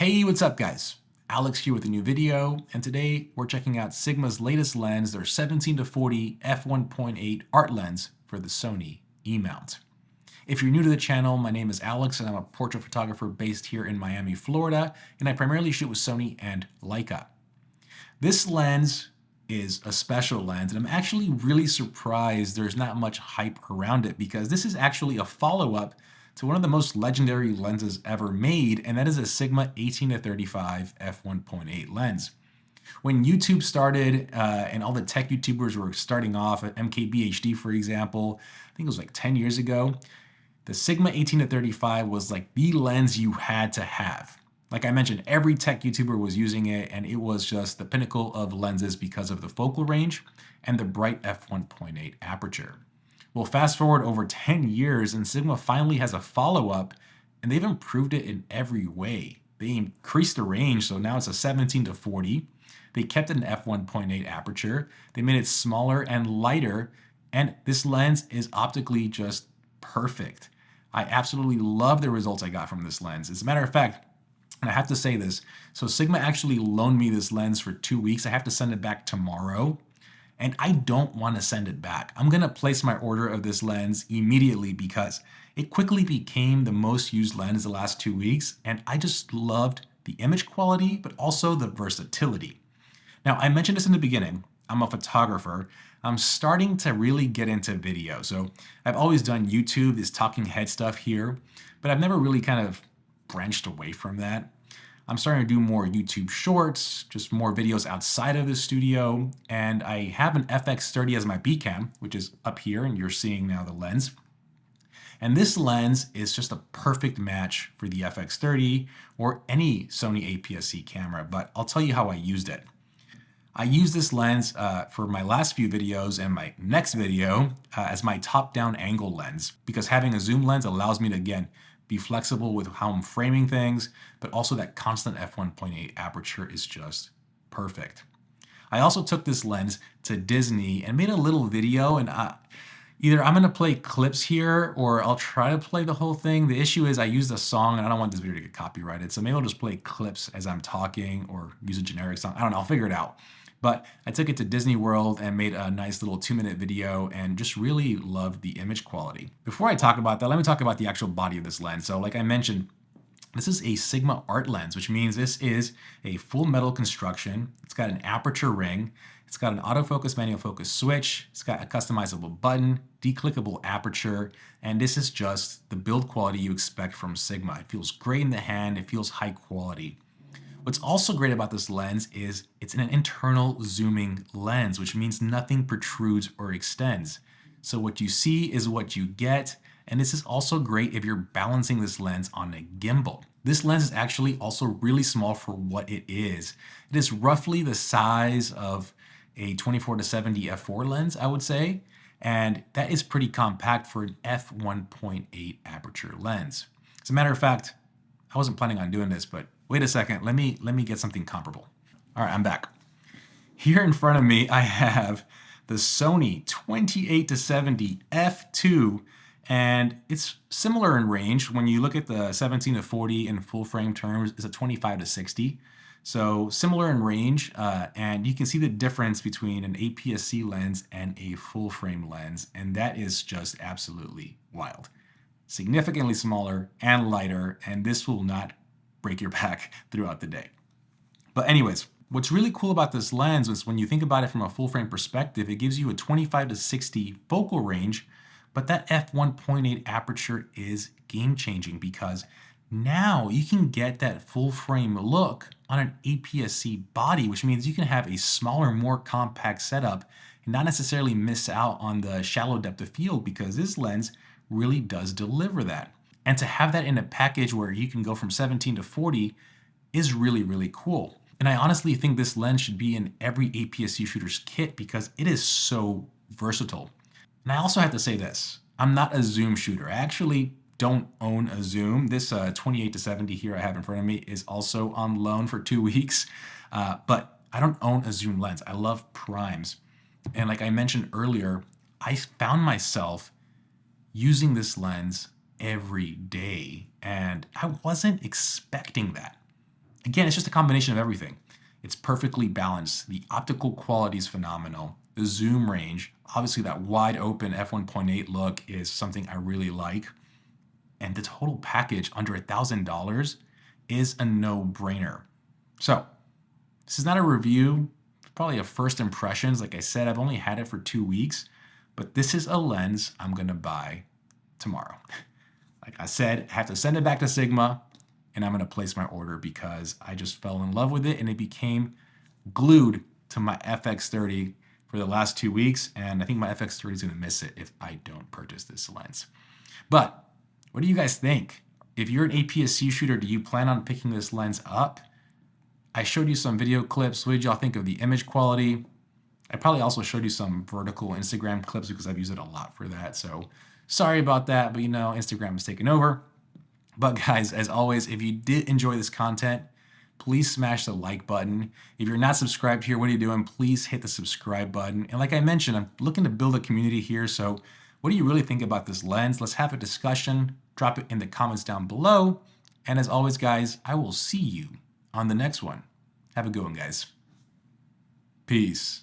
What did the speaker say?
Hey, what's up guys? Alex here with a new video, and today we're checking out Sigma's latest lens, their 17-40 f1.8 art lens for the Sony E-Mount. If you're new to the channel, my name is Alex and I'm a portrait photographer based here in Miami, Florida, and I primarily shoot with Sony and Leica. This lens is a special lens, and I'm actually really surprised there's not much hype around it because this is actually a follow-up to one of the most legendary lenses ever made, and that is a Sigma 18-35 f1.8 lens. When YouTube started and all the tech YouTubers were starting off, at MKBHD for example, I think it was like 10 years ago, the Sigma 18-35 was like the lens you had to have. Like I mentioned, every tech YouTuber was using it, and it was just the pinnacle of lenses because of the focal range and the bright f1.8 aperture. Well, fast forward over 10 years and Sigma finally has a follow-up, and they've improved it in every way. They increased the range, so now it's a 17-40. They kept it an f1.8 aperture. They made it smaller and lighter, and this lens is optically just perfect. I absolutely love the results I got from this lens. As a matter of fact, and I have to say this, so Sigma actually loaned me this lens for 2 weeks. I have to send it back tomorrow. And I don't want to send it back. I'm going to place my order of this lens immediately because it quickly became the most used lens the last 2 weeks, and I just loved the image quality, but also the versatility. Now, I mentioned this in the beginning. I'm a photographer. I'm starting to really get into video. So I've always done YouTube, this talking head stuff here, but I've never really kind of branched away from that. I'm starting to do more YouTube shorts, just more videos outside of the studio, and I have an FX30 as my B cam, which is up here, and you're seeing now the lens. And this lens is just a perfect match for the FX30 or any Sony APS-C camera, but I'll tell you how I used it. I used this lens for my last few videos and my next video as my top-down angle lens, because having a zoom lens allows me to, again, be flexible with how I'm framing things, but also that constant f1.8 aperture is just perfect. I also took this lens to Disney and made a little video, and either I'm gonna play clips here or I'll try to play the whole thing. The issue is I used a song and I don't want this video to get copyrighted, so maybe I'll just play clips as I'm talking or use a generic song. I don't know, I'll figure it out. But I took it to Disney World and made a nice little 2-minute video and just really loved the image quality. Before I talk about that, let me talk about the actual body of this lens. So like I mentioned, this is a Sigma art lens, which means this is a full metal construction. It's got an aperture ring. It's got an autofocus manual focus switch. It's got a customizable button, declickable aperture, and this is just the build quality you expect from Sigma. It feels great in the hand. It feels high quality. What's also great about this lens is it's an internal zooming lens, which means nothing protrudes or extends. So what you see is what you get, and this is also great if you're balancing this lens on a gimbal. This lens is actually also really small for what it is. It is roughly the size of a 24-70 f4 lens, I would say, and that is pretty compact for an f1.8 aperture lens. As a matter of fact, I wasn't planning on doing this, but wait a second, let me get something comparable. All right, I'm back. Here in front of me, I have the Sony 28-70 f2, and it's similar in range. When you look at the 17-40 in full frame terms, it's a 25-60. So similar in range, and you can see the difference between an APS-C lens and a full frame lens, and that is just absolutely wild. Significantly smaller and lighter, and this will not break your back throughout the day. But anyways, what's really cool about this lens is when you think about it from a full frame perspective, it gives you a 25-60 focal range, but that f1.8 aperture is game changing because now you can get that full frame look on an APS-C body, which means you can have a smaller, more compact setup and not necessarily miss out on the shallow depth of field because this lens really does deliver that. And to have that in a package where you can go from 17-40 is really, really cool. And I honestly think this lens should be in every APS-C shooter's kit because it is so versatile. And I also have to say this, I'm not a zoom shooter. I actually don't own a zoom. This 28-70 here I have in front of me is also on loan for 2 weeks, but I don't own a zoom lens. I love primes. And like I mentioned earlier, I found myself using this lens every day, and I wasn't expecting that. Again, it's just a combination of everything. It's perfectly balanced. The optical quality is phenomenal. The zoom range, obviously that wide open f1.8 look is something I really like. And the total package under $1,000 is a no-brainer. So this is not a review, probably a first impressions. Like I said, I've only had it for 2 weeks, but this is a lens I'm gonna buy tomorrow. Like I said, I have to send it back to Sigma and I'm gonna place my order because I just fell in love with it and it became glued to my FX30 for the last 2 weeks. And I think my FX30 is gonna miss it if I don't purchase this lens. But what do you guys think? If you're an APS-C shooter, do you plan on picking this lens up? I showed you some video clips. What did y'all think of the image quality? I probably also showed you some vertical Instagram clips because I've used it a lot for that. So sorry about that, but you know, Instagram has taken over. But guys, as always, if you did enjoy this content, please smash the like button. If you're not subscribed here, what are you doing? Please hit the subscribe button. And like I mentioned, I'm looking to build a community here. So what do you really think about this lens? Let's have a discussion. Drop it in the comments down below. And as always, guys, I will see you on the next one. Have a good one, guys. Peace.